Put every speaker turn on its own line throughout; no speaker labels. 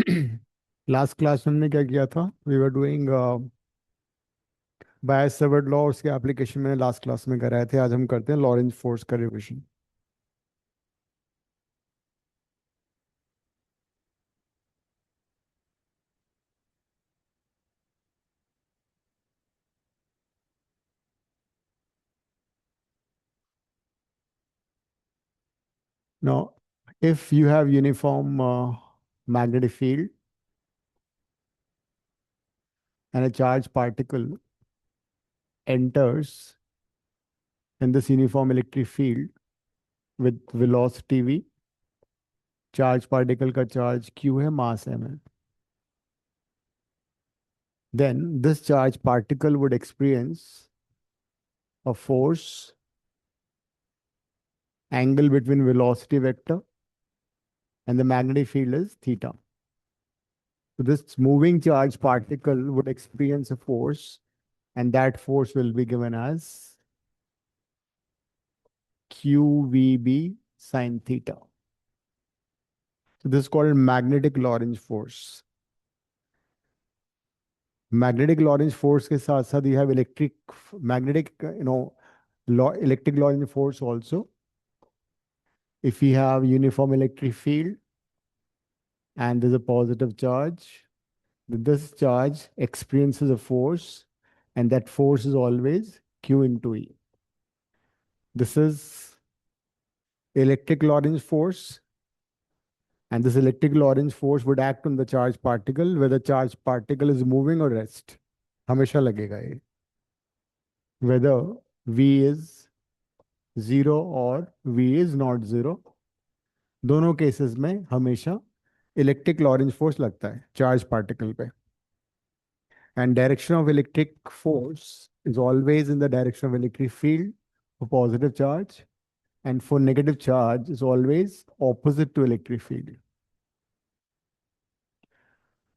Last class में हमने क्या किया था? We were doing by Savart law, उसके एप्लीकेशन में लास्ट क्लास में कराए थे। आज हम करते हैं लॉरेंज फोर्स का revision. Now, if you have uniform magnetic field and a charged particle enters in this uniform electric field with velocity v, charged particle का charge q है, mass m है, then this charged particle would experience a force angle between velocity vector and the magnetic field is theta. So this moving charge particle would experience a force, and that force will be given as QVB sine theta. So this is called magnetic Lorentz force. Magnetic Lorentz force के साथ साथ you have magnetic, electric Lorentz force also. If we have uniform electric field and there's a positive charge, this charge experiences a force, and that force is always Q into E. This is electric Lorentz force, and this electric Lorentz force would act on the charged particle whether charged particle is moving or rest. हमेशा लगेगा ये, whether V is 0 or V is not 0, दोनों cases में हमेशा electric Lorentz force लगता है charge particle पे. And direction of electric force is always in the direction of electric field for positive charge, and for negative charge is always opposite to electric field.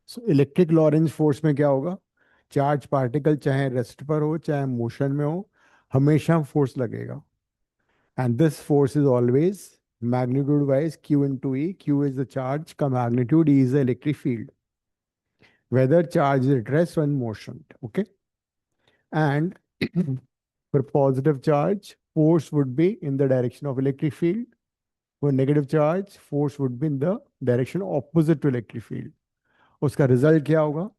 So electric Lorentz force में क्या होगा? Charge particle चाहे rest पर हो चाहे motion में हो, हमेशा फोर्स लगेगा. And this force is always magnitude wise Q into E. Q is the charge का magnitude, E is the electric field, whether charge is at rest or in motion. Okay. And for positive charge, force would be in the direction of electric field. For negative charge, force would be in the direction opposite to electric field. उसका result क्या होगा?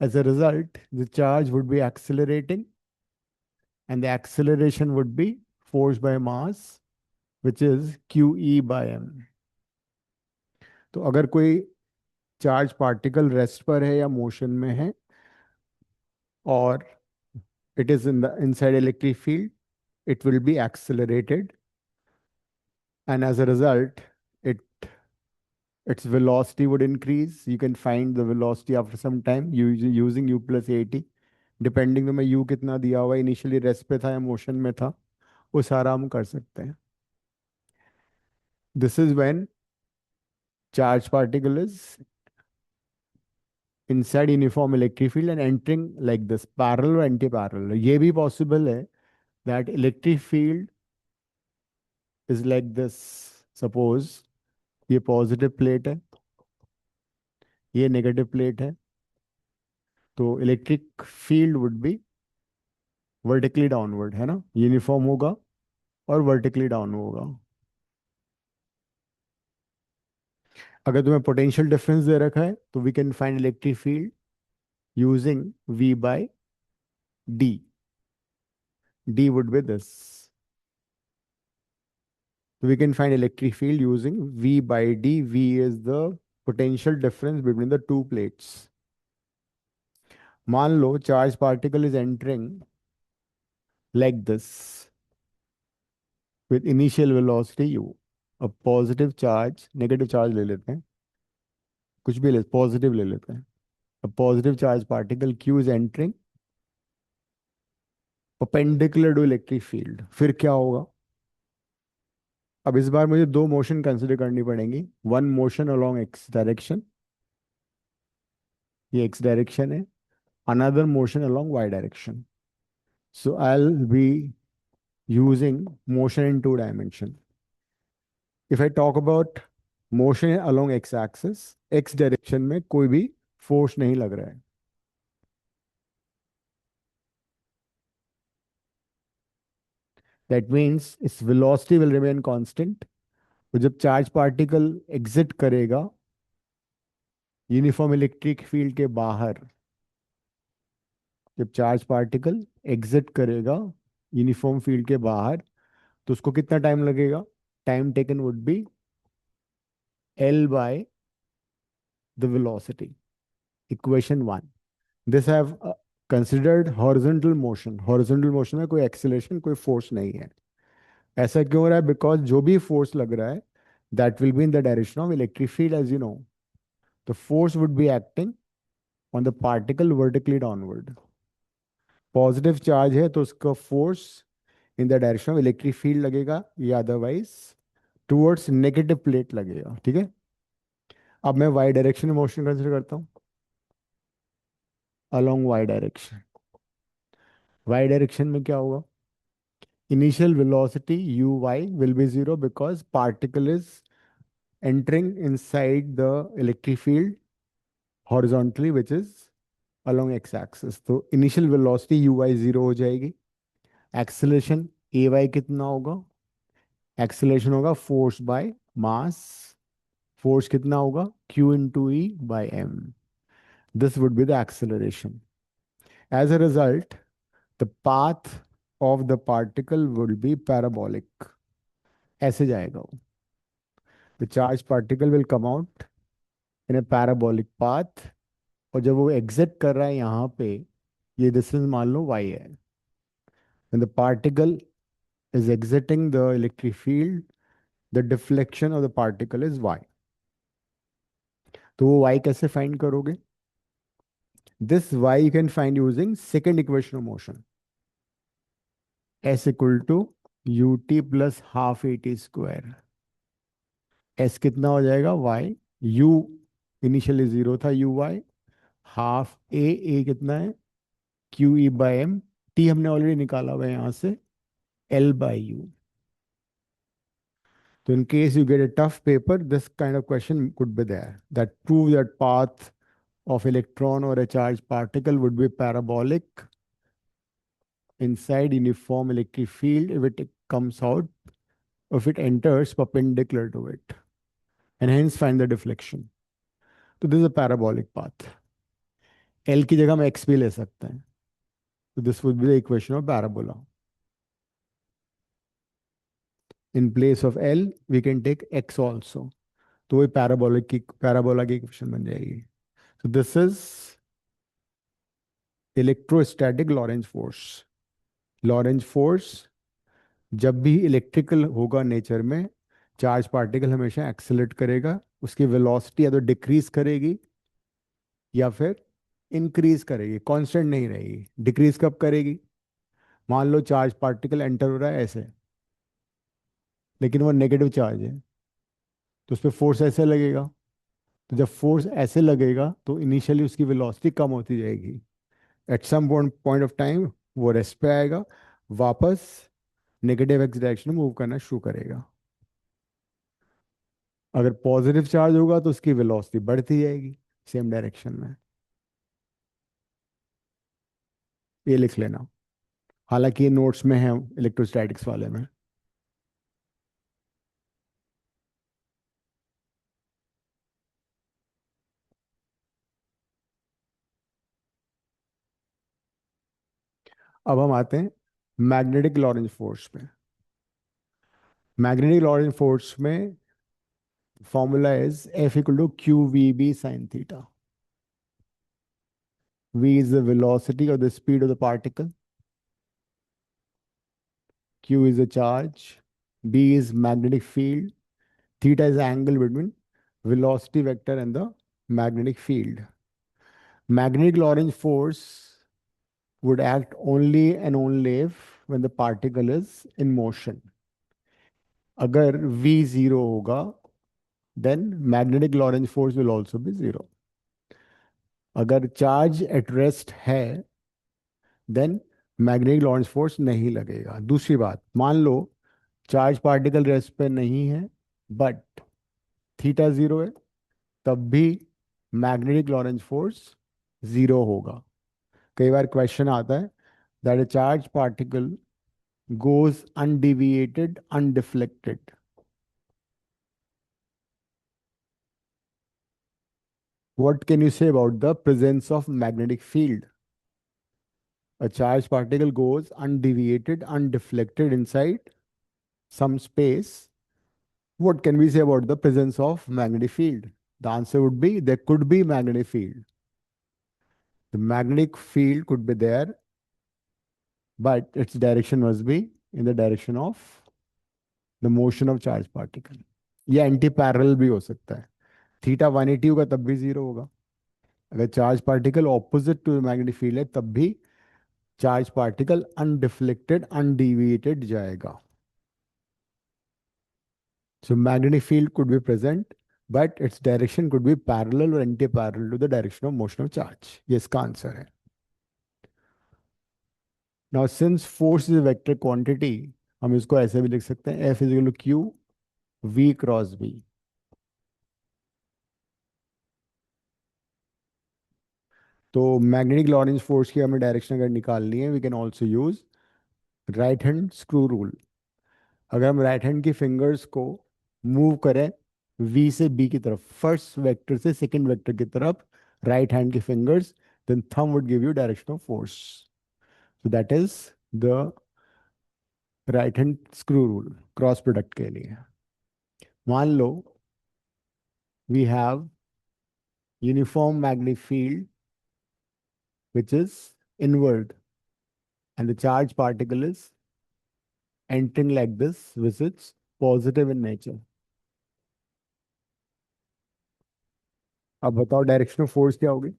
As a result, the charge would be accelerating, and the acceleration would be force by mass, which is QE by m. तो अगर कोई charge particle rest पर है या motion में है और it is in the inside electric field, it will be accelerated, and as a result, it its velocity would increase. You can find the velocity after some time using u plus at, depending में u कितना दिया हुआ, initially rest पे था या motion में था, वो सारा हम कर सकते हैं. This is when charge particle is inside uniform electric field and entering like this, parallel or anti-parallel. ये भी possible है that electric field is like this. Suppose ये positive plate है, ये negative plate है, तो electric field would be vertically downward, है ना? यूनिफॉर्म होगा और vertically down होगा. अगर तुम्हें पोटेंशियल डिफरेंस दे रखा है तो we can find electric field using V by D. D would be this. So we can find electric field using V by D. V is the potential difference between the two plates. मान लो charge particle is entering like this with initial velocity u. A positive charge, negative charge ले लेते हैं, कुछ भी positive ले लेते हैं. A positive charge particle Q is entering perpendicular to electric field. फिर क्या होगा? अब इस बार मुझे दो मोशन कंसिडर करनी पड़ेंगी. One motion along X direction, ये एक्स डायरेक्शन है. Another motion along Y direction. So I will be using motion in two dimension. If I talk about motion है along X axis, X direction में कोई भी force नहीं लग रहा है। That means its velocity will remain constant. तो जब चार्ज पार्टिकल एग्जिट करेगा यूनिफॉर्म इलेक्ट्रिक फील्ड के बाहर, जब चार्ज पार्टिकल एग्जिट करेगा यूनिफॉर्म फील्ड के बाहर, तो उसको कितना टाइम लगेगा? Time taken would be L by the velocity. Equation 1. This I have considered horizontal motion. Horizontal motion में कोई acceleration, कोई force नहीं है। ऐसा क्यों हो रहा है? Because जो भी force लग रहा है that will be in the direction of electric field, as you know. The force would be acting on the particle vertically downward. Positive charge है तो उसका force in the direction of electric field लगेगा, या otherwise towards negative plate लगेगा। ठीक है, अब मैं y डायरेक्शन में मोशन कंसिडर करता हूँ। Along y direction, y direction में क्या होगा? Initial velocity uy will be zero because particle is entering inside the electric field horizontally which is along x axis। तो इनिशियल वेलोसिटी uy जीरो हो जाएगी। Acceleration ay कितना होगा? Acceleration होगा force by mass. Force कितना होगा? q into e by m। This would be the acceleration. As a result the path of the particle will be parabolic। ऐसे जाएगा वो। the charged particle will come out in a parabolic path। और जब वो exit कर रहा है यहाँ पे, ये डिस्टेंस मान लो y है। when the particle is exiting the electric field, the deflection of the particle is y। तो वो y कैसे फाइंड करोगे? this y you can find using second equation of motion। s equal to ut plus half at square। s कितना हो जाएगा? y। u initially zero था, u y half a कितना है? Q e by m. T हमने already निकाला हुआ है यहाँ से, एल बाई यू। तो in case you get a tough paper, this kind of question could be there that prove that path of electron or a charged particle would be parabolic inside uniform electric field if it comes out, if it enters perpendicular to it, and hence find the deflection। तो this is a parabolic path। L की जगह हम x भी ले सकते हैं, तो this would be the equation of parabola। In place of L we can take x also, तो वही पैराबोला की इक्वेशन बन जाएगी। so this is electrostatic Lorentz force. Lorentz force जब भी इलेक्ट्रिकल होगा नेचर में, चार्ज पार्टिकल हमेशा एक्सेलरेट करेगा, उसकी वेलोसिटी या तो डिक्रीज करेगी या फिर इंक्रीज करेगी, कांस्टेंट नहीं रहेगी। डिक्रीज कब करेगी? मान लो चार्ज पार्टिकल एंटर हो रहा है ऐसे, लेकिन वो नेगेटिव चार्ज है, तो उस पर फोर्स ऐसे लगेगा। तो जब फोर्स ऐसे लगेगा तो इनिशियली उसकी वेलोसिटी कम होती जाएगी। At some point of time वो रेस्ट पे आएगा, वापस नेगेटिव एक्स डायरेक्शन में मूव करना शुरू करेगा। अगर पॉजिटिव चार्ज होगा तो उसकी वेलोसिटी बढ़ती जाएगी सेम डायरेक्शन में। ये लिख लेना, हालांकि ये नोट्स में है इलेक्ट्रोस्टैटिक्स वाले में। अब हम आते हैं मैग्नेटिक लॉरेंज फोर्स पे। मैग्नेटिक लॉरेंज फोर्स में formula is F equal to q v B sine theta. v is the velocity or the speed of the particle, q is the charge, b is magnetic field, theta is the angle between velocity vector and the magnetic field। Magnetic Lorentz force would act only and only if when the particle is in motion। अगर v zero होगा then magnetic Lorentz force will also be zero। अगर charge at rest है then magnetic Lorentz force नहीं लगेगा। दूसरी बात, मान लो charge particle rest पे नहीं है बट थीटा जीरो है तब भी मैग्नेटिक लॉरेंस फोर्स जीरो होगा. कई बार क्वेश्चन आता है that a charged particle goes undeviated, undeflected. What can you say about the presence of magnetic field? A charged particle goes undeviated, undeflected inside some space. What can we say about the presence of magnetic field? The answer would be there could be magnetic field. The magnetic field could be there, but its direction must be in the direction of the motion of charged particle. या anti parallel भी हो सकता है. Theta 180 होगा तब भी zero होगा. अगर charge particle opposite to magnetic field है तब भी चार्ज पार्टिकल अनडिफ्लेक्टेड अनडिविएटेड जाएगा. So magnetic field could be present, but its direction could be parallel or anti-parallel to the direction of motion of charge. ये इसका answer है. Now since force is a vector quantity, हम इसको ऐसे भी लिख सकते हैं F is equal to Q V cross B. तो मैग्नेटिक लॉरेंस फोर्स की हमें डायरेक्शन अगर निकालनी है we can also use right hand screw rule. अगर हम राइट हैंड की फिंगर्स को मूव करें वी से बी की तरफ, फर्स्ट वेक्टर से सेकंड वेक्टर की तरफ राइट हैंड की fingers, then thumb would give you direction of force. So that is the right hand screw rule cross product के लिए. मान लो we have uniform magnetic field which is inward and the charged particle is entering like this which is positive in nature. अब बताओ direction of force क्या होगी.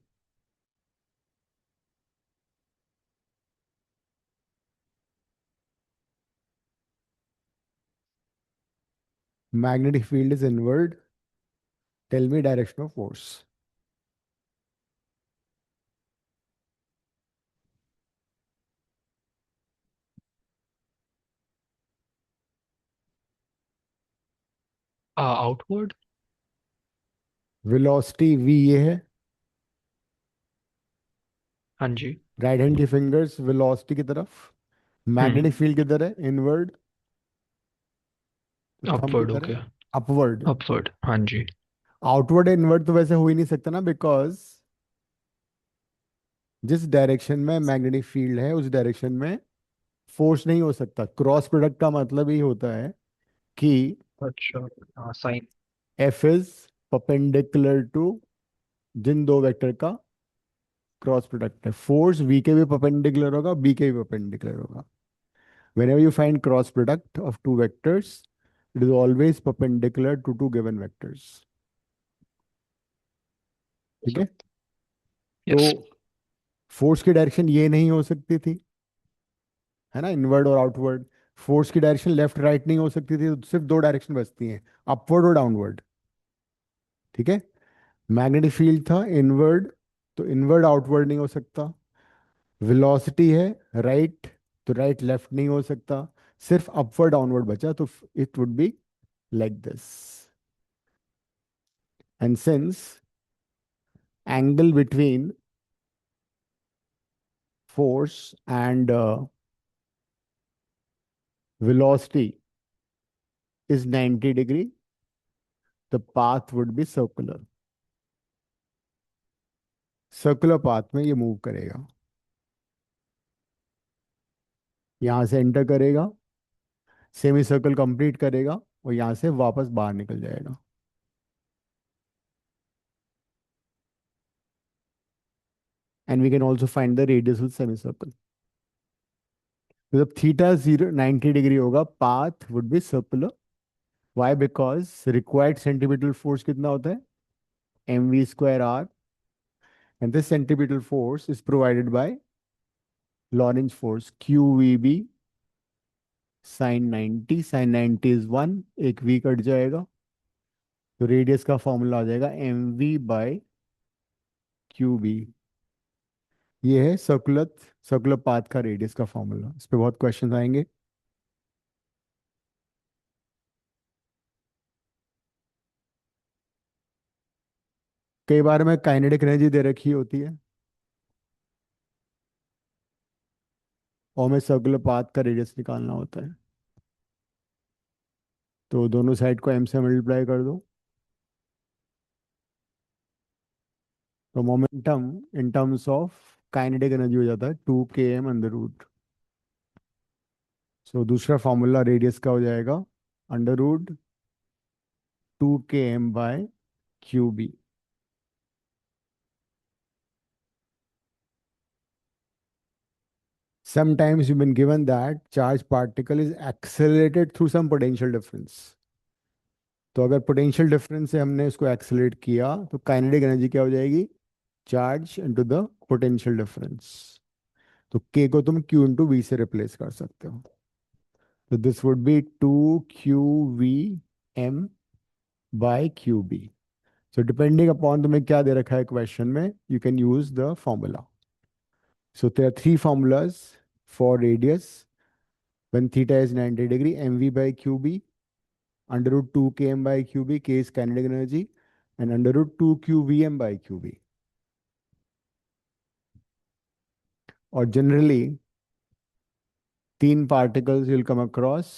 Magnetic field is inward, tell me direction of force.
Outward.
Velocity v ये है,
हाँ जी.
Right hand की fingers velocity की तरफ, मैग्नेटिक
हम्म.
फील्ड किधर है इनवर्ड, तो थंब
अपवर्ड हो
किधर है
गया.
अपवर्ड.
अपवर्ड, हाँ जी.
आउटवर्ड इनवर्ड तो वैसे हो ही नहीं सकता ना, बिकॉज जिस डायरेक्शन में मैग्नेटिक फील्ड है उस डायरेक्शन में फोर्स नहीं हो सकता. क्रॉस प्रोडक्ट का मतलब ही होता है कि
अच्छा. हाँ, sine.
F is perpendicular to जिन दो वेक्टर का क्रॉस प्रोडक्ट है. फोर्स V के भी परपेंडिकुलर होगा, B के भी परपेंडिकुलर होगा. Whenever you find cross product of two vectors, it is always perpendicular to two given vectors. ठीक है. तो
यस.
फोर्स की डायरेक्शन ये नहीं हो सकती थी, है ना, इनवर्ड और आउटवर्ड. फोर्स की डायरेक्शन लेफ्ट राइट नहीं हो सकती थी, तो सिर्फ दो डायरेक्शन बचती हैं, अपवर्ड और डाउनवर्ड. ठीक है. मैग्नेटिक फील्ड था इनवर्ड, तो इनवर्ड आउटवर्ड नहीं हो सकता. वेलोसिटी है राइट, तो राइट लेफ्ट नहीं हो सकता. सिर्फ अपवर्ड डाउनवर्ड बचा, तो it would be like this. And since angle between force and velocity is 90 degree, the path would be circular. Circular path में ये मूव करेगा, यहां से एंटर करेगा, सेमी सर्कल कंप्लीट करेगा और यहां से वापस बाहर निकल जाएगा. And we can also find the radius of semi circle. जब थीटा 90 डिग्री होगा path would be circular. Why? Because required centripetal force कितना होता है, mv²r, and this centripetal force is provided by Lorentz force QVB sin 90. sin 90 is 1, एक v cut जाएगा, तो radius का formula आ जाएगा mv/qb. ये है सर्कुलर पाथ का रेडियस का फॉर्मूला. इस पे बहुत क्वेश्चंस आएंगे. कई बार में काइनेटिक एनर्जी दे रखी होती है और हमें सर्कुलर पाथ का रेडियस निकालना होता है, तो दोनों साइड को m से मल्टीप्लाई कर दो। तो momentum in terms of kinetic energy हो जाता है 2 km अंडर रूट। सो दूसरा फॉर्मूला रेडियस का हो जाएगा √2 km/cubic। Sometimes you've been given that charged particle is accelerated through some potential difference। तो अगर पोटेंशियल डिफरेंस से हमने उसको एक्सेलरेट किया तो काइनेटिक एनर्जी क्या हो जाएगी? Charge into the potential difference. तो k को तुम q इंटू वी से रिप्लेस कर सकते हो। तो this would be 2 qv m/qb। So depending upon तुम्हें क्या दे रखा है क्वेश्चन में, you can use the formula. So there are 3 formulas for radius when theta is 90 degree: mv/qb, √2 km/qb, k is kinetic energy, and √2 qvm/qb। और generally 3 particles you'll come across: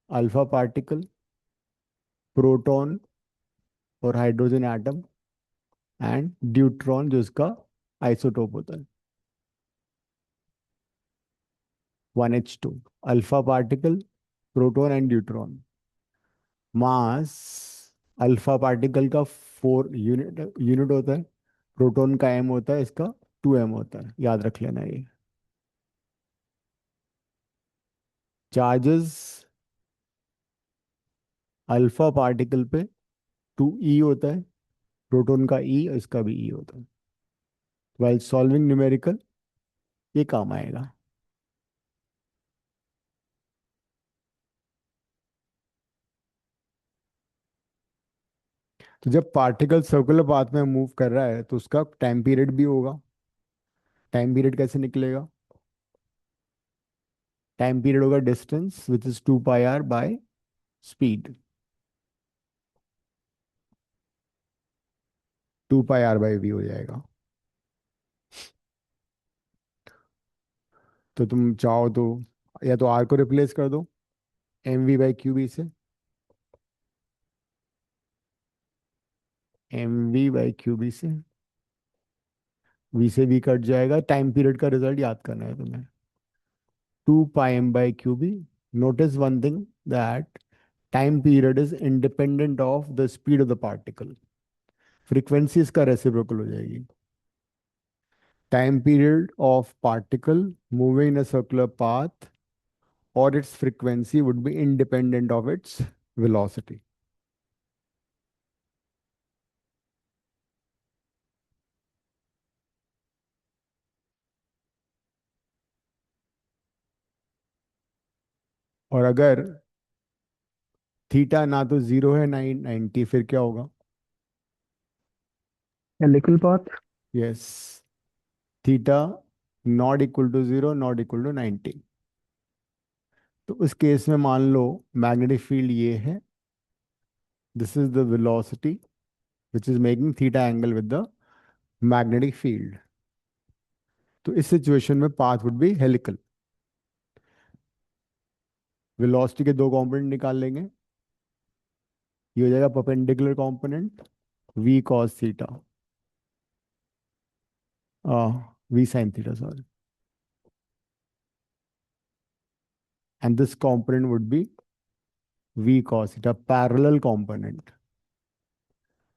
alpha particle, proton और hydrogen atom, and deuteron जो इसका isotope होता है 1h2। Alpha particle, proton and deuteron. Mass alpha particle का 4 unit unit होता है, proton का m होता है, इसका 2m होता है, याद रख लेना ये। चार्जेस अल्फा पार्टिकल पे 2e होता है, प्रोटॉन का e, इसका भी e होता है। वाइल सॉल्विंग न्यूमेरिकल ये काम आएगा। तो जब पार्टिकल सर्कुलर पाथ में मूव कर रहा है तो उसका टाइम पीरियड भी होगा। टाइम पीरियड कैसे निकलेगा? टाइम पीरियड होगा डिस्टेंस विच इज 2πr/स्पीड, 2πr/v हो जाएगा। तो तुम चाहो तो या तो r को रिप्लेस कर दो mv/qb से, mv/qb से v से v कट जाएगा। टाइम पीरियड का रिजल्ट याद करना है तुम्हें, 2πm/qb। Notice one thing, that time period is independent of the speed of the particle। Frequency इसका रेसिप्रोकल हो जाएगी। Time period of particle moving in a circular path और its frequency would be independent of its velocity। और अगर theta ना तो 0 है ना ही 90, फिर क्या होगा?
Helical path.
Yes, theta not equal to 0, not equal to 90। तो उस केस में मान लो मैग्नेटिक फील्ड ये है, this is the velocity which is making theta angle with the magnetic field. तो इस सिचुएशन में path would B helical. Velocity के 2 कंपोनेंट निकाल लेंगे, ये हो जाएगा perpendicular component v cos theta, v sin theta sorry, and this component would be v cos theta, parallel component.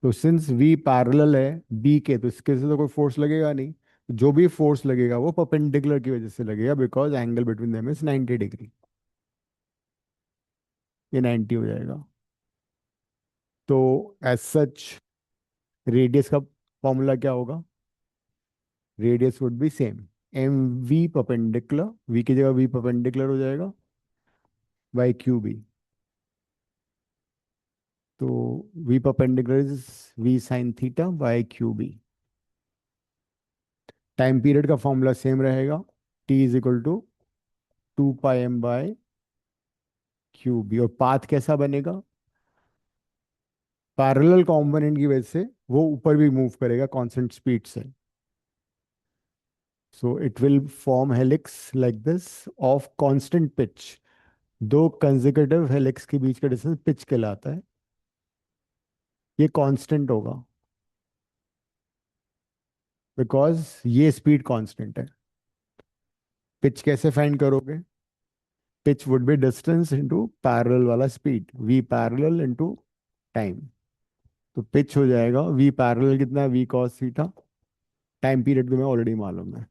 तो सिंस v पैरेलल है b के, तो इसके से तो कोई फोर्स लगेगा नहीं। जो भी फोर्स लगेगा वो परपेंडिकुलर की वजह से लगेगा, because angle between them is 90 degree. ये 90 हो जाएगा। तो एज सच रेडियस का फॉर्मूला क्या होगा? Radius would be same, m v perpendicular, v की जगह v परपेंडिकुलर हो जाएगा बाई क्यू बी। तो v perpendicular is v sine theta by q B. Time period का फॉर्मूला सेम रहेगा, t is equal to 2πm/qb। और path कैसा बनेगा? पैरेलल कंपोनेंट की वजह से वो ऊपर भी मूव करेगा कांस्टेंट स्पीड से. So it will form helix like this of constant pitch. दो कंसेक्यूटिव हेलिक्स के बीच का डिस्टेंस पिच कहलाता है. ये कांस्टेंट होगा बिकॉज ये स्पीड कांस्टेंट है. पिच कैसे फाइंड करोगे? Pitch would be distance into parallel वाला speed, V parallel into time. तो पिच हो जाएगा वी पैरेलल कितना है, V cos theta. Time period तुम्हें ऑलरेडी मालूम है.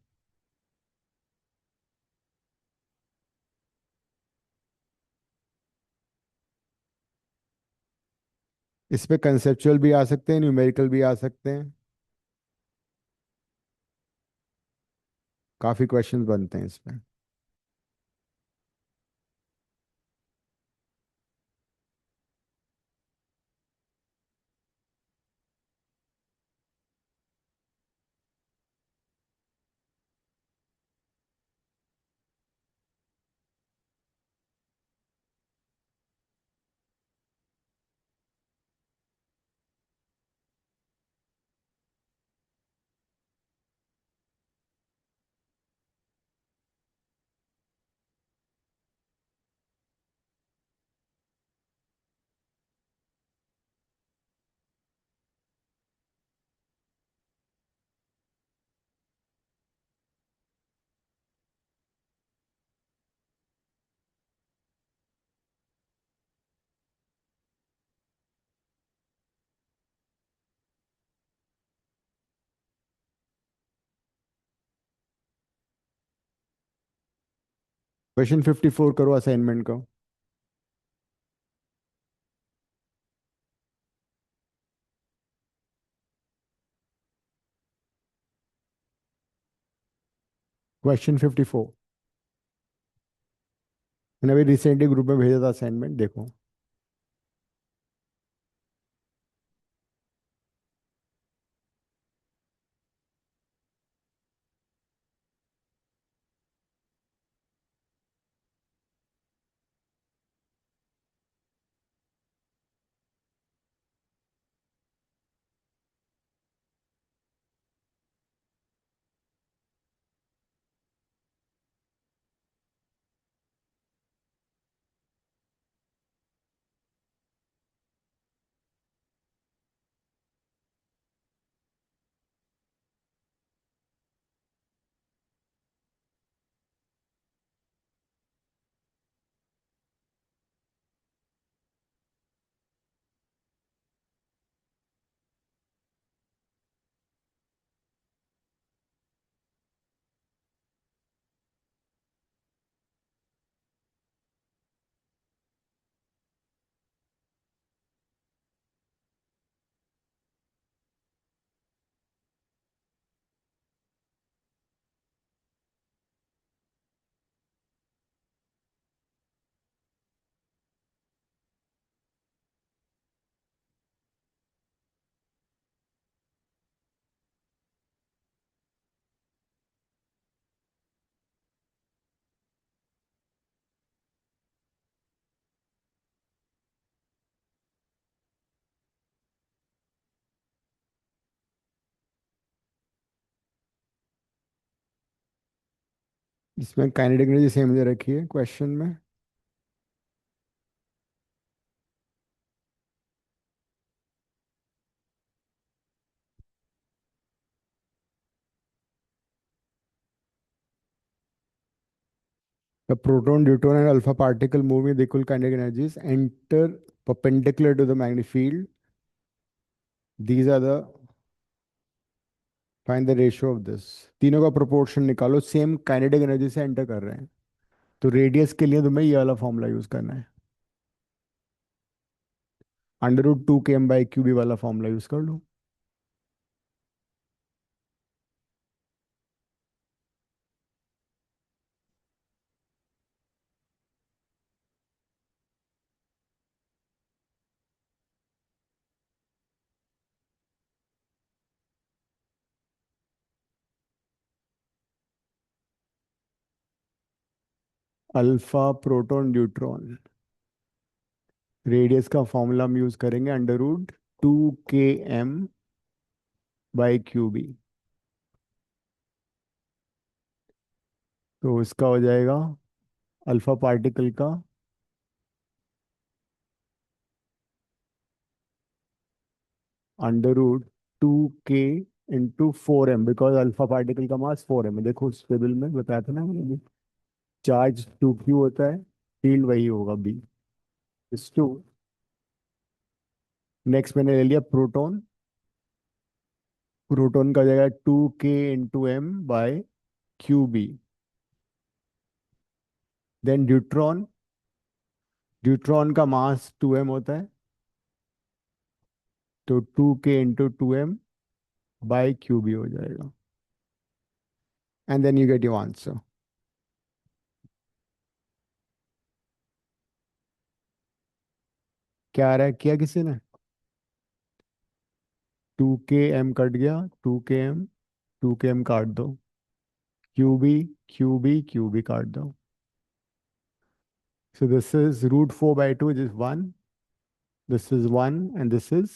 इस पे कंसेप्चुअल भी आ सकते हैं, न्यूमेरिकल भी आ सकते हैं. काफी क्वेश्चंस बनते हैं इसमें. क्वेश्चन 54 करो असाइनमेंट का. क्वेश्चन 54 मैंने अभी रिसेंटली ग्रुप में भेजा था असाइनमेंट, देखो. इसमें काइनेटिक एनर्जी सेम दे रखी है क्वेश्चन में. The proton, deuteron, and alpha particle moving with equal kinetic energies enter perpendicular to the magnetic field. These are the find the ratio of this. तीनों का प्रोपोर्शन निकालो, same kinetic energy से enter कर रहे हैं. तो radius के लिए तुम्हें ये वाला फॉर्मूला यूज करना है. √2 km/cube वाला फॉर्मूला यूज कर लो. अल्फा प्रोटॉन न्यूट्रॉन, रेडियस का फॉर्मूला हम यूज करेंगे √2 km बाई क्यू बी। तो इसका हो जाएगा अल्फा पार्टिकल का under root 2k × 4m, because alpha particle का मास 4m है। देखो उस टेबल में बताया था ना मैंने, चार्ज 2q होता है, फील्ड वही होगा बी इस टू। नेक्स्ट मैंने ले लिया प्रोटॉन। प्रोटॉन का हो जाएगा 2k × m/qb। Then deuteron, deuteron का मास 2m होता है, तो 2k × 2m/qb हो जाएगा। And then you get your answer. क्या आ रहा है, किया किसी ने? 2km कट गया, 2km, 2km काट दो, क्यूबी, क्यूबी, क्यूबी काट दो। So this is √4/2, which is 1. This is 1, and this is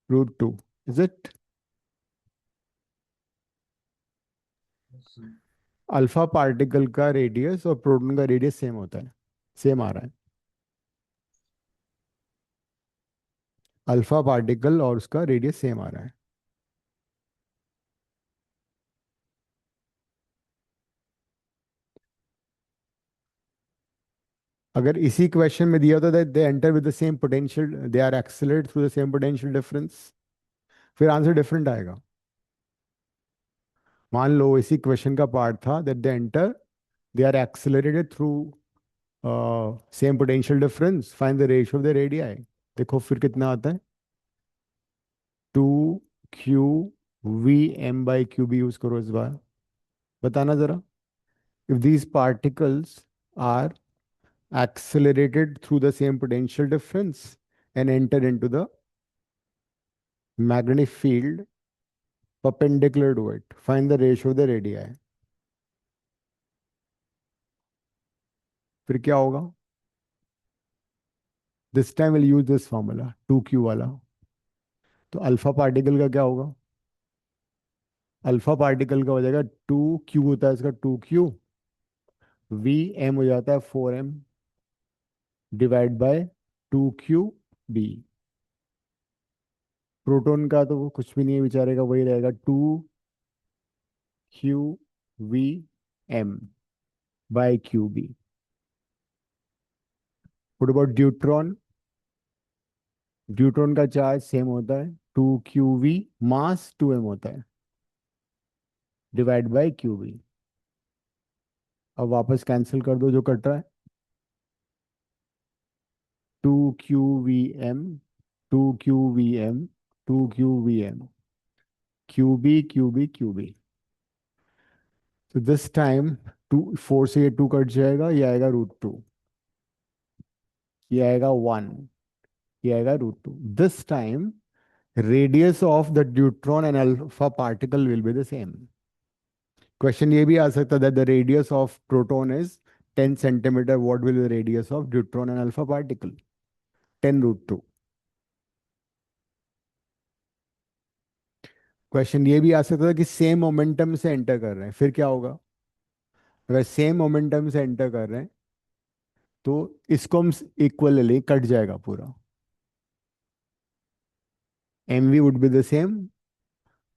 √2. Is it? Alpha particle का रेडियस और प्रोटॉन का रेडियस सेम होता है, सेम आ रहा है। अल्फा पार्टिकल और उसका रेडियस सेम आ रहा है। अगर इसी क्वेश्चन में दिया होता that they enter with the same potential, they are accelerate through the same potential difference, फिर आंसर डिफरेंट आएगा। मान लो इसी क्वेश्चन का पार्ट था that they enter, they are accelerated through same potential difference, find the ratio of the radii. देखो फिर कितना आता है, 2q_v_m/qb यूज करो इस बार। बताना जरा, if these particles are accelerated through the same potential difference and enter into the magnetic field perpendicular to it, find the ratio of the radii। फिर क्या होगा? This time will use this formula 2q वाला। तो alpha particle का क्या होगा? Alpha particle का हो जाएगा 2q होता है इसका 2q, वी एम हो जाता है 4m divide by 2q_b। Proton का तो वो कुछ भी नहीं है बेचारे का, वही रहेगा 2q_v_m/qb। What about deuteron? Deuteron का चार्ज सेम होता है, 2q_v, मास 2m होता है, डिवाइड बाय q_v। अब वापस कैंसिल कर दो जो कट रहा है, 2q_vm, 2q_vm, 2q_vm, q_b, तो दिस टाइम 4 से ये 2 कट जाएगा, ये आएगा √2, ये आएगा 1, ये आएगा √2। This time radius of the deuteron and alpha particle will be the same. Question ये भी आ सकता है the radius of proton is 10 cm, what will the radius of deuteron and alpha particle? 10 √2। Question ये भी आ सकता है कि सेम मोमेंटम से एंटर कर रहे हैं, फिर क्या होगा? अगर सेम मोमेंटम से एंटर कर रहे हैं तो इसको हम इक्वल ले, कट जाएगा पूरा, m v would be the same,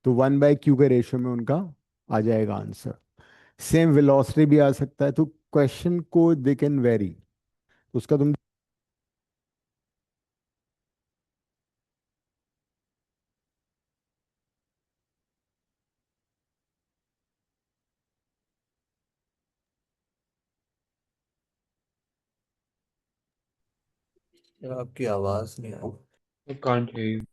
तो 1/q के रेशियो में उनका आ जाएगा आंसर। सेम वेलोसिटी भी आ सकता है, तो क्वेश्चन को दे कैन वेरी, उसका तुम।
यार आपकी आवाज नहीं आ रही।
I can't hear you.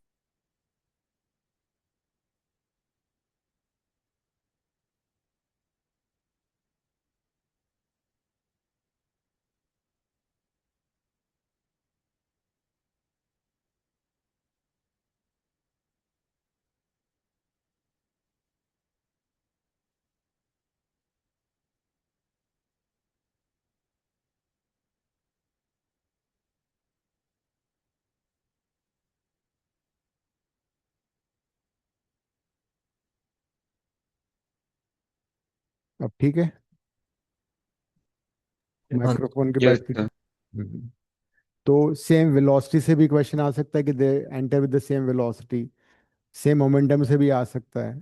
अब ठीक है,
हाँ।
माइक्रोफोन के
यस
बैठ पे।
सर।
तो सेम वेलोसिटी से भी क्वेश्चन आ सकता है कि दे enter with the same velocity, same momentum से भी आ सकता है।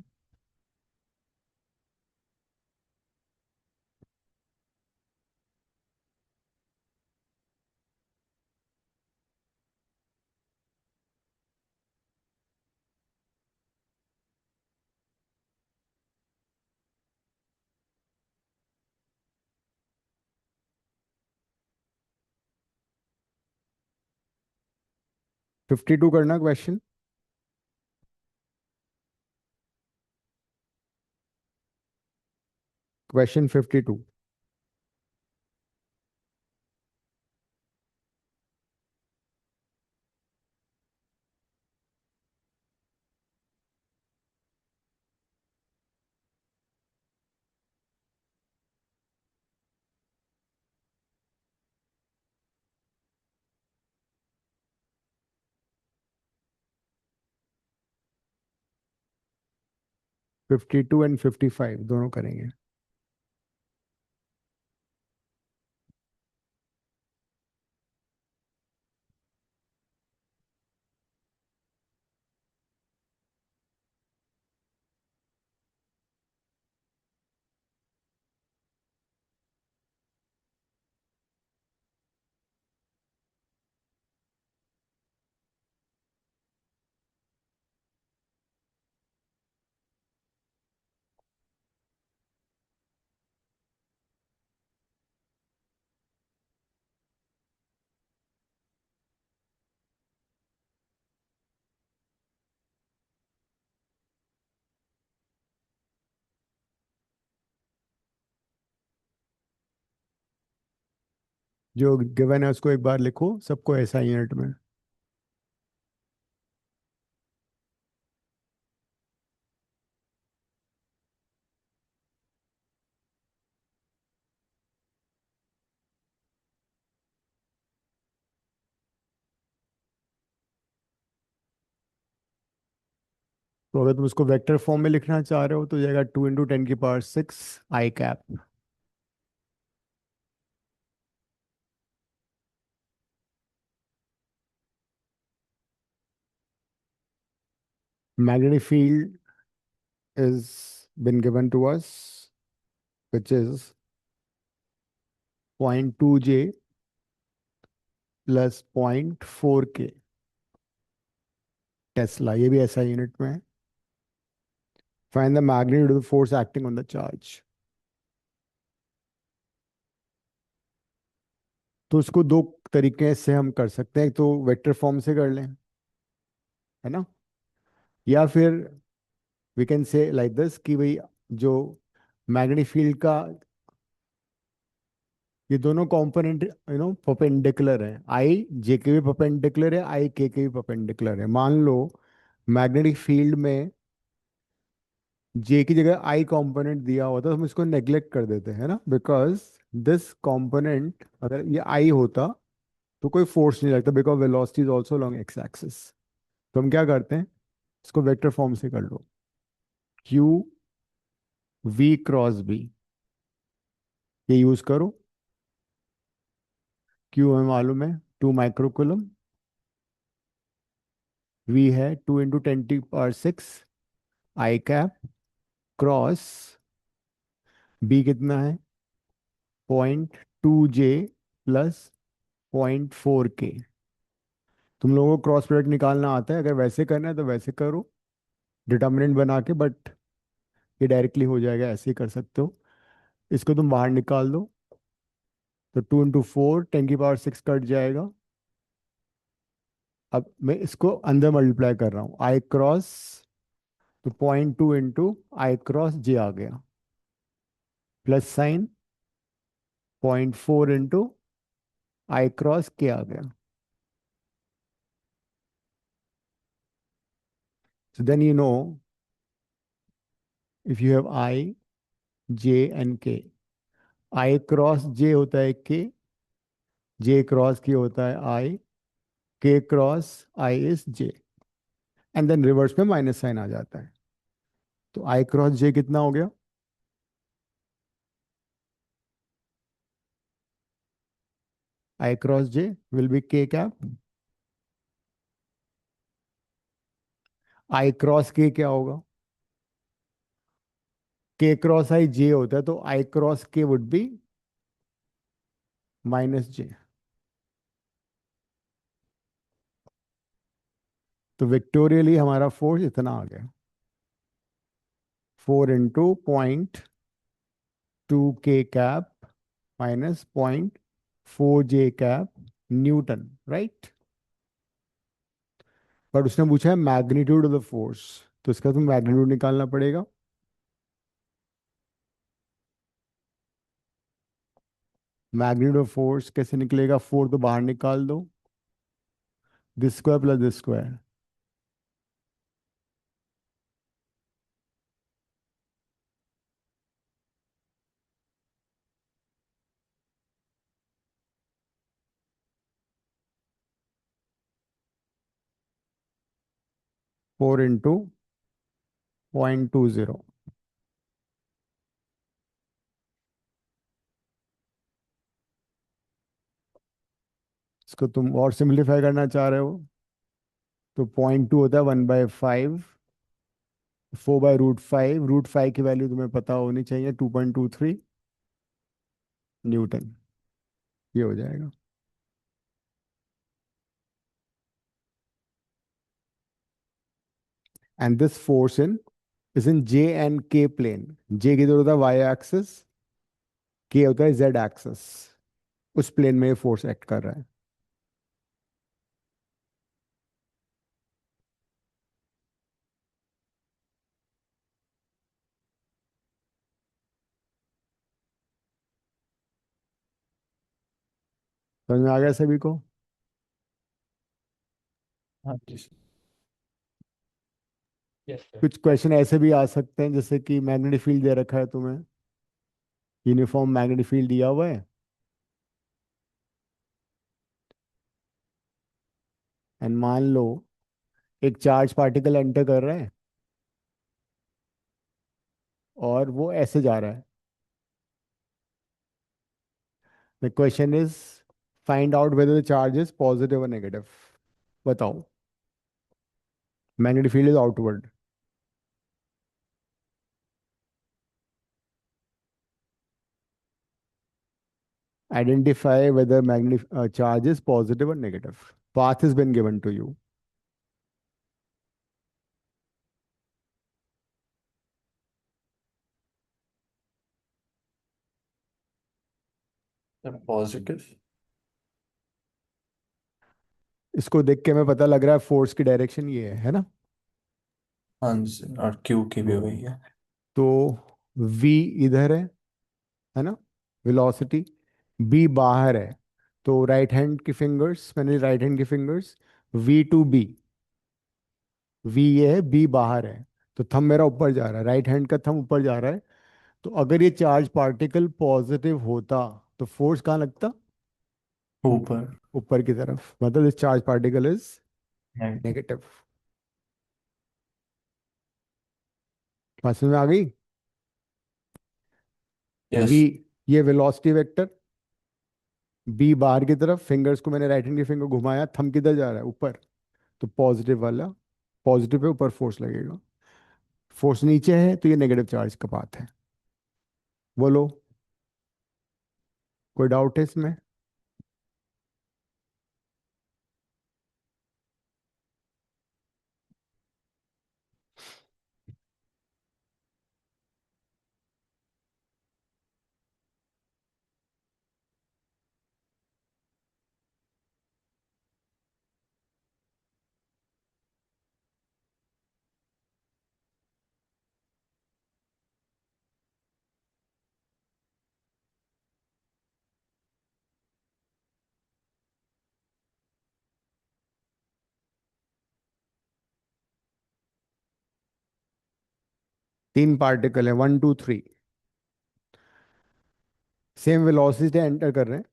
52 करना क्वेश्चन। क्वेश्चन 52। 52 एंड 55 दोनों करेंगे। जो गिवन है उसको एक बार लिखो, सबको ऐसा यूनिट में। तो अगर तुम इसको वेक्टर फॉर्म में लिखना चाह रहे हो तो जाएगा 2 × 10⁶ आई cap. Magnetic field is been given to us, which is 0.2J plus 0.4K Tesla, ये भी ऐसा यूनिट में है। Find the magnitude of the force acting on the charge. तो उसको दो तरीके से हम कर सकते हैं, एक तो वेक्टर फॉर्म से कर लें, है ना, या फिर we can say like this कि भाई जो मैग्नेटिक फील्ड का ये दोनों कंपोनेंट परपेंडिकुलर है, आई जे के भी परपेंडिकुलर है, आई के भी परपेंडिकुलर है। मान लो मैग्नेटिक फील्ड में जे की जगह आई कंपोनेंट दिया होता तो हम इसको नेग्लेक्ट कर देते हैं ना, बिकॉज दिस कंपोनेंट अगर ये आई होता तो कोई फोर्स नहीं लगता, because velocity is also long x axis. तो हम क्या करते हैं, इसको वेक्टर फॉर्म से कर लो, क्यू वी क्रॉस बी, ये यूज करो। क्यू हमें मालूम है 2 माइक्रोकुलम, वी है 2 × 10⁶ आई कैप, क्रॉस बी कितना है 0.2J प्लस 0.4K। तुम लोगों को क्रॉस प्रोडक्ट निकालना आता है, अगर वैसे करना है तो वैसे करो डिटर्मिनेंट बना के, बट ये डायरेक्टली हो जाएगा, ऐसे ही कर सकते हो। इसको तुम बाहर निकाल दो तो 2 × 4 10⁶ कट जाएगा। अब मैं इसको अंदर मल्टीप्लाई कर रहा हूँ, आई क्रॉस, तो 0.2 × आई क्रॉस जे आ गया, प्लस साइन 0.4 आई क्रॉस के आ गया। So then you know if you have I, J and K, I cross J होता है K, J क्रॉस K होता है I, K cross I is J, and then reverse में minus sign आ जाता है। तो I क्रॉस J कितना हो गया I cross J will be K cap. I cross K क्या होगा? K क्रॉस I J होता है, तो I cross K would be minus J. तो विक्टोरियली हमारा फोर्स इतना आ गया, 4 into 0.2 K cap minus 0.4 J cap Newton, right. But उसने पूछा है मैग्नीट्यूड ऑफ द फोर्स, तो इसका तो मैग्नीट्यूड निकालना पड़ेगा. मैग्नीट्यूड ऑफ फोर्स कैसे निकलेगा? 4 तो बाहर निकाल दो, this square plus this square. Four into 0.20. इसको तुम और सिंप्लीफाई करना चाह रहे हो, तो 0.2 होता है 1/5, 4/√5. √5 की वैल्यू तुम्हें पता होनी चाहिए, 2.23 न्यूटन. ये हो जाएगा. And this force in is in J and K plane. J किधर होता है? Y axis. K होता है Z एक्सिस. उस प्लेन में ये फोर्स एक्ट कर रहा है. समझ में आ गया सभी को?
हाँ जी सर.
Yes sir.
कुछ क्वेश्चन ऐसे भी आ सकते हैं, जैसे कि मैग्नेटिक फील्ड दे रखा है तुम्हें, यूनिफॉर्म मैग्नेटिक फील्ड दिया हुआ है, एंड मान लो एक चार्ज पार्टिकल एंटर कर रहा है और वो ऐसे जा रहा है. The question is find out whether the charge is positive और नेगेटिव. बताओ. Magnetic field is outward. Identify whether magnetic charge is positive or negative. Path has been given to you.
Positive.
इसको देख के हमें पता लग रहा है फोर्स की डायरेक्शन ये है ना?
हाँ जी सर, और क्यू की भी वही है.
तो v इधर है ना, वेलोसिटी. b बाहर है, तो राइट हैंड की फिंगर्स, मैंने राइट हैंड की fingers, V to B. v ये है, b बाहर है, तो थंब मेरा ऊपर जा रहा है, राइट हैंड का थंब ऊपर जा रहा है. तो अगर ये चार्ज पार्टिकल पॉजिटिव होता तो फोर्स कहाँ लगता?
ऊपर.
ऊपर की तरफ. मतलब this charge particle is
negative.
Negative. बात समझ में आ गई? v,
yes.
ये वेलोसिटी वेक्टर, b बाहर की तरफ, फिंगर्स को मैंने राइट हैंड की फिंगर घुमाया, थंब किधर जा रहा है? ऊपर. तो पॉजिटिव वाला, पॉजिटिव पे ऊपर फोर्स लगेगा. फोर्स नीचे है तो ये नेगेटिव चार्ज का पाथ है. बोलो, कोई डाउट है इसमें? 3 पार्टिकल है, 1 2 3, सेम वेलोसिटी एंटर कर रहे हैं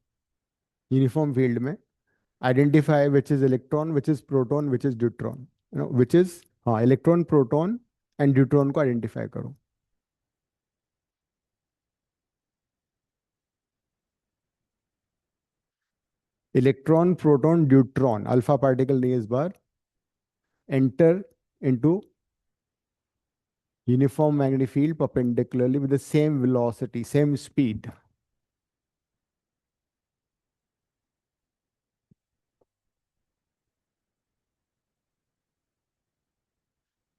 यूनिफॉर्म फील्ड में. Identify which is electron, which is proton, which is deuteron. Which is, हाँ, इलेक्ट्रॉन, प्रोटॉन एंड ड्यूट्रॉन को आइडेंटिफाई करो. Electron proton deuteron alpha particle नहीं है इस बार, enter into uniform magnetic field perpendicularly with the same velocity same speed.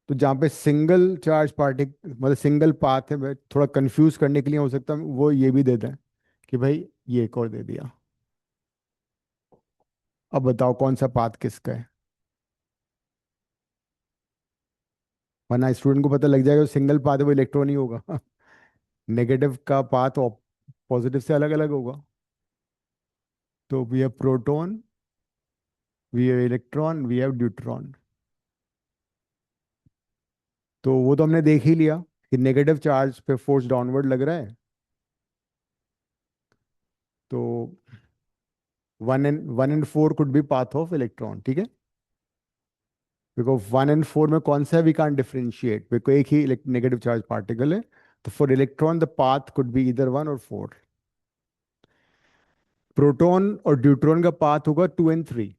तो जहाँ पे सिंगल चार्ज पार्टिक मतलब सिंगल पाथ है, मैं थोड़ा कंफ्यूज करने के लिए हो सकता है वो ये भी दे दें कि भाई ये एक और दे दिया। अब बताओ कौन सा पाथ किसका है, वरना स्टूडेंट को पता लग जाएगा सिंगल पाथ है वो इलेक्ट्रॉन ही होगा। नेगेटिव का पाथ पॉजिटिव से अलग अलग होगा। तो we have proton, we have electron, we have deuteron. तो वो तो हमने देख ही लिया कि नेगेटिव चार्ज पे फोर्स डाउनवर्ड लग रहा है। तो 1 and 4 could be path of electron, ठीक है। बिकॉज 1 and 4 में कौन सा वी कान डिफरेंशिएट, बिकॉज एक ही नेगेटिव चार्ज पार्टिकल है। तो for electron the path could be इधर 1 और 4। प्रोटॉन और ड्यूट्रॉन का पाथ होगा 2 and 3।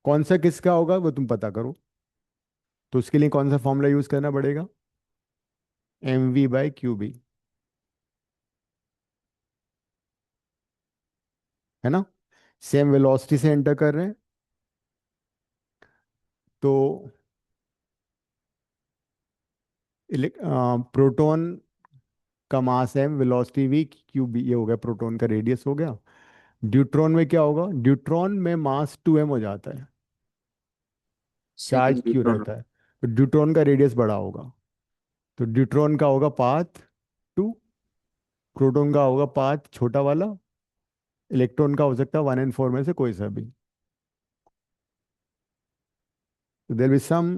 कौन सा किसका होगा वो तुम पता करो। तो उसके लिए कौन सा फॉर्मूला यूज करना पड़ेगा, mv/qb, है ना। सेम वेलोसिटी से एंटर कर रहे हैं। तो प्रोटॉन का मास m, वेलोसिटी v, क्यूब ये हो गया, प्रोटॉन का रेडियस हो गया। ड्यूट्रॉन में क्या होगा, ड्यूट्रॉन में मास 2m हो जाता है, चार्ज क्यों रहता है। तो ड्यूट्रॉन का रेडियस बड़ा होगा। तो ड्यूट्रॉन का होगा पाथ 2, प्रोटॉन का होगा पाथ छोटा वाला, इलेक्ट्रॉन का हो सकता है 1 and 4 में से कोई सा भी। There be some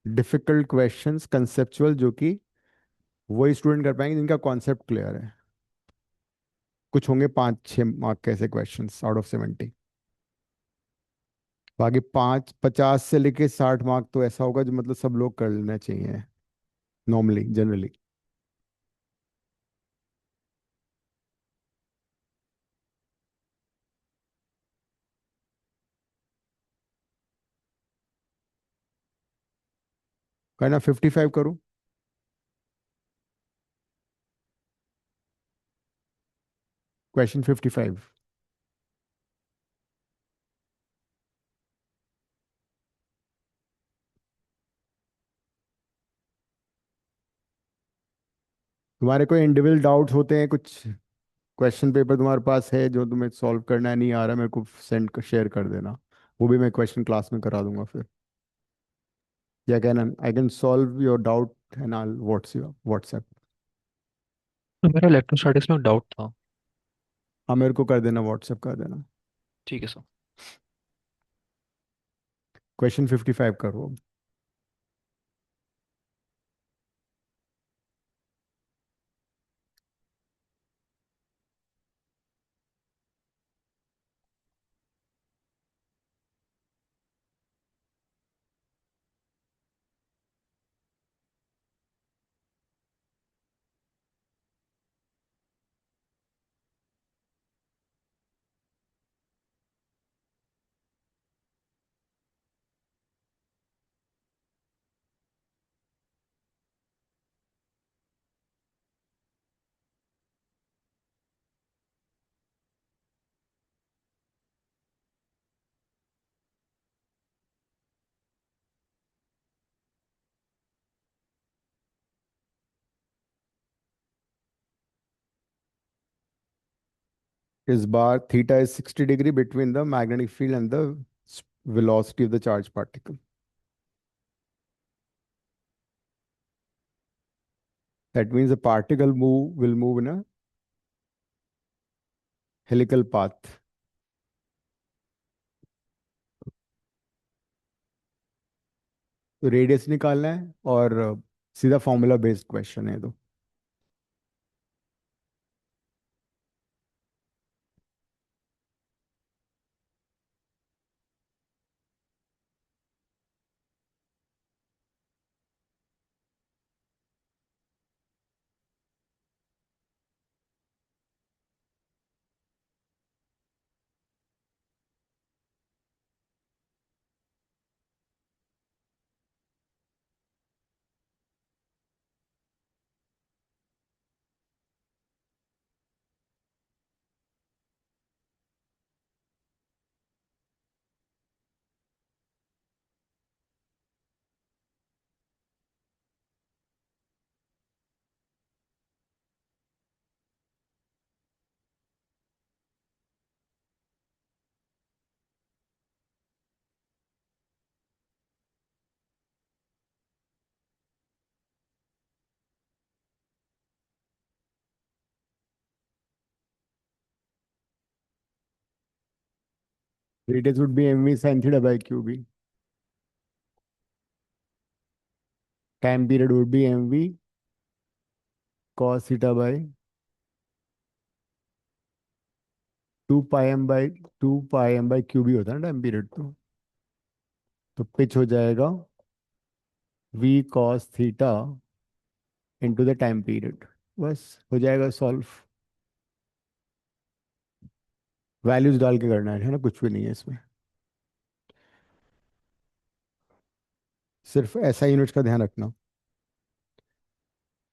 difficult questions conceptual जो कि वही स्टूडेंट कर पाएंगे जिनका कॉन्सेप्ट क्लियर है। कुछ होंगे 5-6 मार्क के ऐसे क्वेश्चंस आउट ऑफ 70। बाकी 50 से लेके 60 मार्क तो ऐसा होगा जो मतलब सब लोग कर लेना चाहिए नॉर्मली जनरली। कहना 55 करूं। क्वेश्चन 55। तुम्हारे कोई इंडिविजुअल डाउट्स होते हैं, कुछ क्वेश्चन पेपर तुम्हारे पास है जो तुम्हें सॉल्व करना नहीं आ रहा, मेरे को सेंड शेयर कर देना। वो भी मैं क्वेश्चन क्लास में करा दूंगा फिर। या can I can solve your doubt and I WhatsApp.
तो मेरा इलेक्ट्रोस्टैटिक्स में डाउट था।
हाँ मेरे को कर देना, व्हाट्सएप कर देना।
ठीक है सर।
क्वेश्चन 55 करो। इस बार theta is 60 degree between the magnetic field and the velocity of the charged particle. That means the particle will move in a helical path. तो रेडियस निकालना है और सीधा फॉर्मूला बेस्ड क्वेश्चन है तो। radius would be mv sin theta by qb. Time period would be mv cos theta by 2 pi m by 2 pi m by qb होता है ना टाइम पीरियड। तो पिच हो जाएगा v cos theta into the time period. बस हो जाएगा solve. Values डाल के करना है ना, कुछ भी नहीं है इसमें। सिर्फ ऐसा यूनिट्स का ध्यान रखना।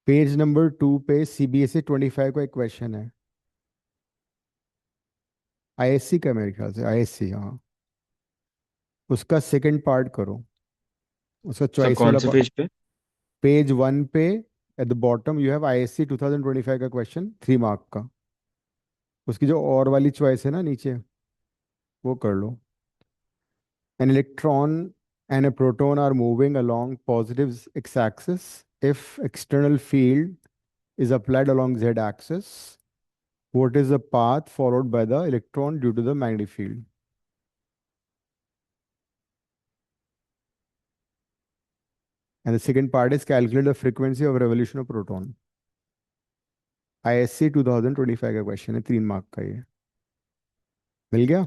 पेज नंबर 2 पे सीबीएसई 25 का एक क्वेश्चन है। आईएससी का, मेरे ख्याल से आईएससी, हाँ। उसका सेकंड पार्ट करो, उसका
सर
चॉइस
कौन
वाला
से पेज पे?
पेज 1 पे at the bottom you have ISC 2025 का क्वेश्चन 3 मार्क का। उसकी जो और वाली चॉइस है ना नीचे, वो कर लो। An electron and a proton are moving along positive x-axis. If external field is applied along z-axis, what is the path followed by the electron due to the magnetic field? And the second part is calculate the frequency of revolution of proton. ISC 2025 का question है, 3 mark का ये। मिल गया?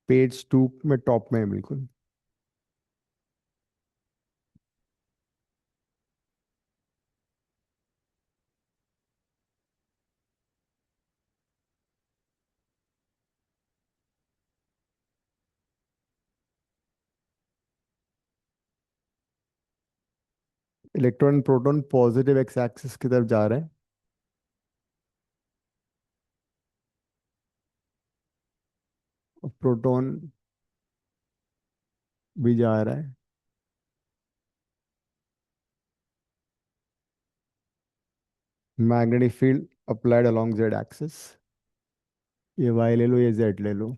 Page 2 में top में है बिल्कुल। Electron proton positive x axis की तरफ जा रहे हैं, प्रोटॉन भी जा रहा है। Magnetic field applied along Z axis. ये वाई ले लो, ये जेड ले लो,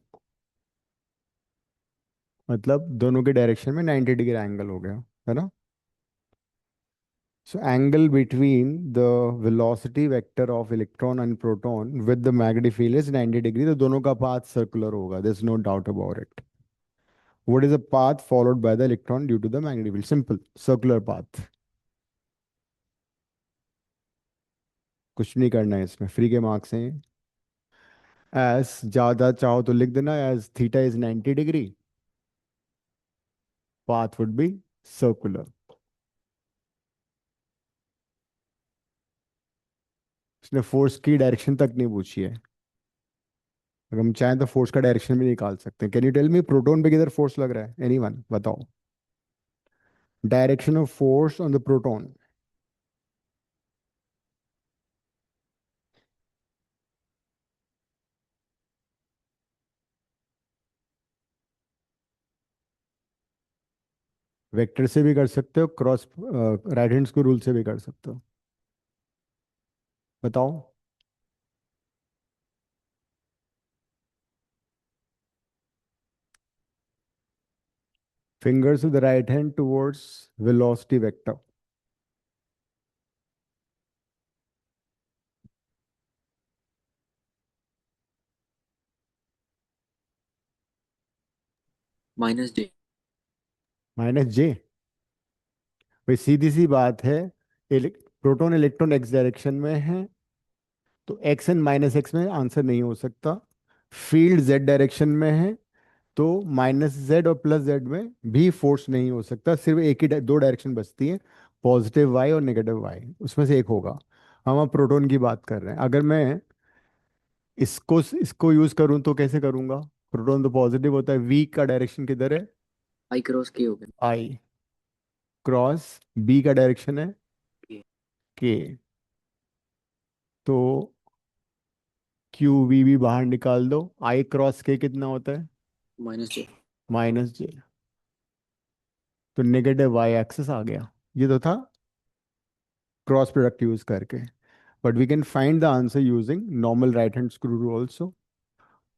मतलब दोनों के डायरेक्शन में 90 डिग्री एंगल हो गया, है ना। So angle between the velocity vector of electron and proton with the magnetic field is 90 degree, तो दोनों का पाथ सर्कुलर होगा, there is no doubt about it. What is the path followed by the electron due to the magnetic field? Simple, circular path. कुछ नहीं करना है इसमें, free के मार्क्स हैं। एज ज्यादा चाहो तो लिख देना, as theta is 90 degree, path would be circular. उसने फोर्स की डायरेक्शन तक नहीं पूछी है। अगर हम चाहें तो फोर्स का डायरेक्शन भी निकाल सकते हैं। Can you tell me proton पे किधर फोर्स लग रहा है? एनीवन बताओ, direction of force on the proton. Vector से भी कर सकते हो, cross right hand screw rule से भी कर सकते हो। बताओ। Fingers of the right hand towards velocity vector.
-j।
-j। भाई सीधी सी बात है, प्रोटॉन इलेक्ट्रॉन एक्स डायरेक्शन में है, तो एक्स एंड -x में आंसर नहीं हो सकता। फील्ड जेड डायरेक्शन में है, तो -z और +z में भी फोर्स नहीं हो सकता। सिर्फ एक ही दो डायरेक्शन बचती है, पॉजिटिव y और नेगेटिव y, उसमें से एक होगा। हम अब प्रोटॉन की बात कर रहे हैं। अगर मैं इसको यूज करूं तो कैसे करूंगा? प्रोटॉन तो पॉजिटिव होता है, v का डायरेक्शन किधर है?
I क्रॉस k हो गया।
i क्रॉस b का डायरेक्शन है
K।
k। तो q v भी बाहर निकाल दो, i क्रॉस k कितना होता है?
-j।
-j। तो नेगेटिव y एक्सिस आ गया। ये तो था क्रॉस प्रोडक्ट यूज करके, but we can find the answer using normal right hand screw rule also.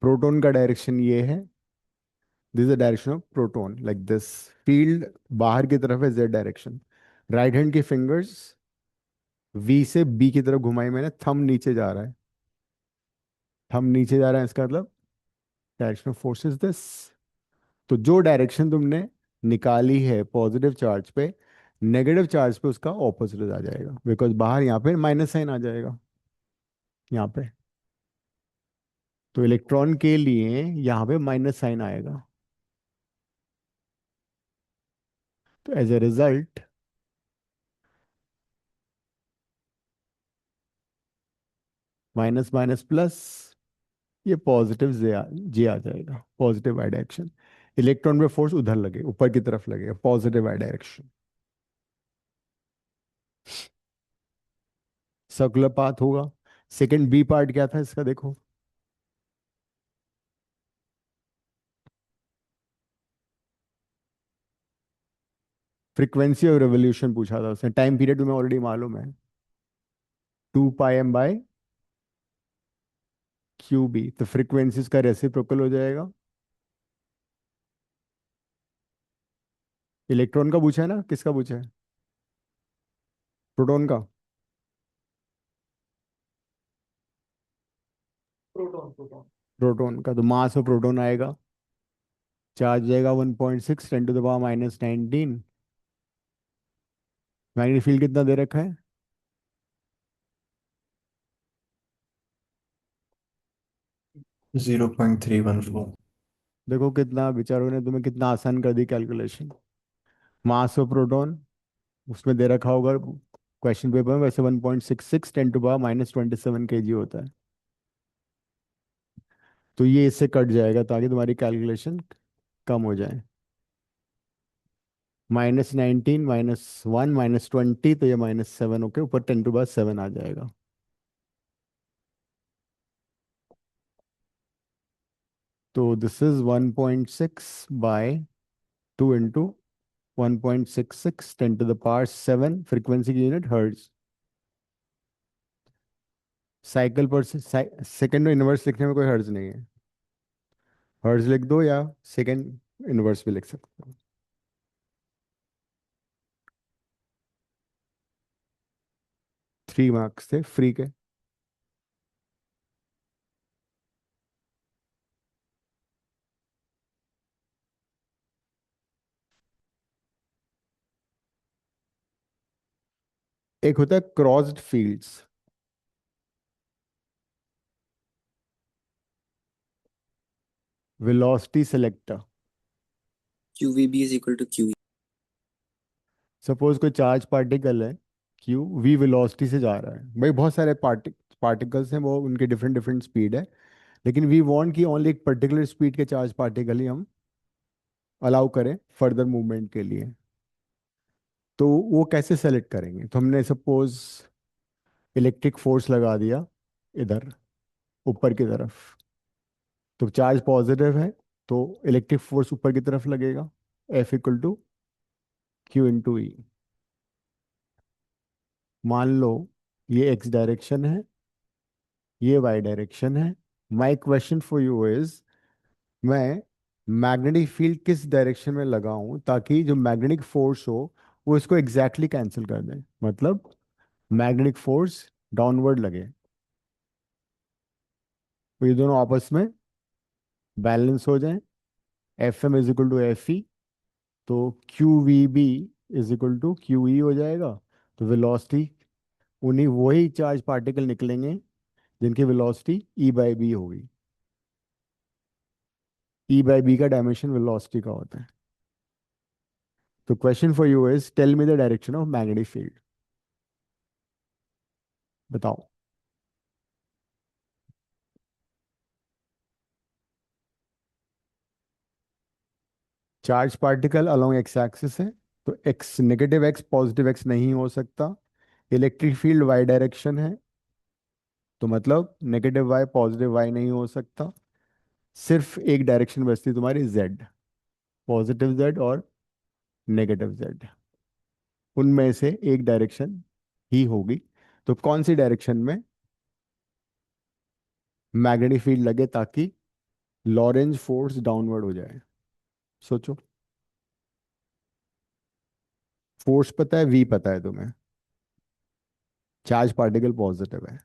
Proton का डायरेक्शन ये है, this is the direction of proton, like this. Field बाहर की तरफ है, जेड डायरेक्शन। राइट हैंड की fingers v से बी की तरफ घुमाई मैंने, थंब नीचे जा रहा है। हम नीचे जा रहे हैं, इसका मतलब direction of force is this. तो जो डायरेक्शन तुमने निकाली है पॉजिटिव चार्ज पे, नेगेटिव चार्ज पे उसका ऑपोजिट आ जाएगा, बिकॉज बाहर यहाँ पे माइनस साइन आ जाएगा यहाँ पे। तो इलेक्ट्रॉन के लिए यहाँ पे माइनस साइन आएगा। तो as a result minus minus plus, ये पॉजिटिव जे आ जाएगा, पॉजिटिव वाई डायरेक्शन। इलेक्ट्रॉन पे फोर्स उधर लगे, ऊपर की तरफ लगेगा, positive y direction. Circular path होगा। सेकंड बी पार्ट क्या था इसका, देखो। फ्रीक्वेंसी ऑफ रेवोल्यूशन पूछा था उसने, टाइम पीरियड तुम्हें ऑलरेडी मालूम है, 2πm/QB। तो फ्रीक्वेंसी इसका रेसिप्रोकल हो जाएगा। इलेक्ट्रॉन का पूछा है ना, किसका पूछा है? प्रोटॉन का। प्रोटॉन का तो मास ऑफ प्रोटॉन आएगा, चार्ज जाएगा 1.6 10⁻⁻19। मैग्नेटिक फील्ड कितना दे रखा है?
0.314।
देखो कितना विचारों ने तुम्हें कितना आसान कर दी कैलकुलेशन। मास ऑफ प्रोटॉन उसमें दे रखा होगा क्वेश्चन पेपर में, वैसे 1.66 10⁻⁻27 kg होता है। तो ये इससे कट जाएगा ताकि तुम्हारी कैलकुलेशन कम हो जाए। -19 -1 -20, तो ये -7 होके ऊपर 10⁻7 आ जाएगा। तो दिस इज 1.6/2 इंटू 1.66 10⁻7। फ्रीक्वेंसी की यूनिट हर्ट्ज। साइकिल पर सेकेंड में इनवर्स लिखने में कोई हर्ज नहीं है, हर्ज लिख दो या सेकेंड इनवर्स भी लिख सकते हो। 3 मार्क्स थे फ्री के। एक होता है crossed fields. Velocity selector.
QVB is equal to QE.
Suppose कोई चार्ज पार्टिकल है, क्यू वी वेलोसिटी से जा रहा है। भाई बहुत सारे पार्टिकल्स हैं, वो उनके डिफरेंट डिफरेंट स्पीड है, लेकिन वी वांट कि ओनली एक पर्टिकुलर स्पीड के चार्ज पार्टिकल ही हम अलाउ करें फर्दर मूवमेंट के लिए। तो वो कैसे सेलेक्ट करेंगे? तो हमने सपोज इलेक्ट्रिक फोर्स लगा दिया इधर ऊपर की तरफ, तो चार्ज पॉजिटिव है तो इलेक्ट्रिक फोर्स ऊपर की तरफ लगेगा, F = Q × E। मान लो ये एक्स डायरेक्शन है, ये वाई डायरेक्शन है। My question for you is, मैं मैग्नेटिक फील्ड किस डायरेक्शन में लगाऊं ताकि जो मैग्नेटिक फोर्स हो वो इसको एग्जैक्टली कैंसिल कर दे, मतलब मैग्नेटिक फोर्स डाउनवर्ड लगे, तो ये दोनों आपस में बैलेंस हो जाए। Fm = Fe, तो QVB = QE हो जाएगा। तो वेलोसिटी, उन्हीं वही चार्ज पार्टिकल निकलेंगे जिनकी वेलोसिटी E/B होगी। E/B का डायमेंशन वेलोसिटी का होता है। तो question for you is, tell me the direction of magnetic field. बताओ। Charge particle along X axis है, तो X negative X positive X नहीं हो सकता। इलेक्ट्रिक फील्ड वाई डायरेक्शन है, तो मतलब नेगेटिव वाई पॉजिटिव वाई नहीं हो सकता। सिर्फ एक डायरेक्शन बचती है तुम्हारी जेड, पॉजिटिव जेड और नेगेटिव जेड, उनमें से एक डायरेक्शन ही होगी। तो कौन सी डायरेक्शन में मैग्नेटिक फील्ड लगे ताकि लॉरेंज फोर्स डाउनवर्ड हो जाए? सोचो। फोर्स पता है, वी पता है तुम्हें, चार्ज पार्टिकल पॉजिटिव है।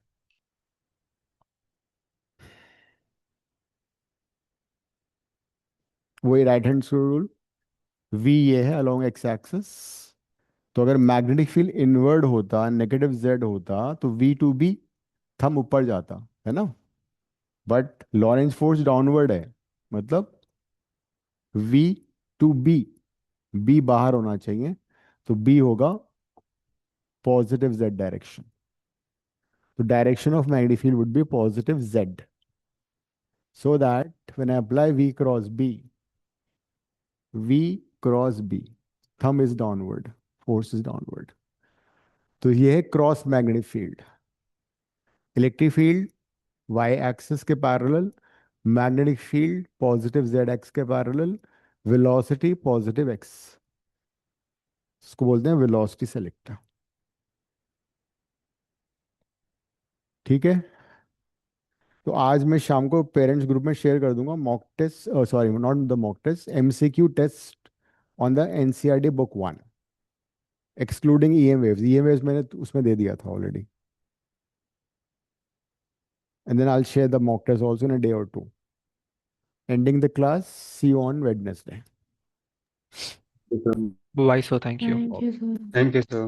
वही राइट हैंड रूल, v ये है अलोंग एक्स एक्सिस। तो अगर मैग्नेटिक फील्ड इनवर्ड होता, नेगेटिव z होता, तो v टू b थंब ऊपर जाता है ना, बट लॉरेंस फोर्स डाउनवर्ड है, मतलब v टू b बाहर होना चाहिए, तो b होगा पॉजिटिव z डायरेक्शन। तो direction of magnetic field would be positive z, so that when I apply v cross b, thumb is downward, force is downward। तो ये है cross magnetic field. Electric field y axis के parallel, magnetic field positive z axis के parallel, velocity positive x, इसको बोलते हैं velocity selector. ठीक है, तो आज मैं शाम को पेरेंट्स ग्रुप में शेयर कर दूंगा mock test, sorry not the mock test, MCQ test on the NCERT book 1 excluding EM waves. EM waves मैंने उसमें दे दिया था already, and then I'll share the mock test also in a day or two. Ending the class, see you on Wednesday.
Bye, sir. Thank you.
Thank you, sir.
Thank you, sir.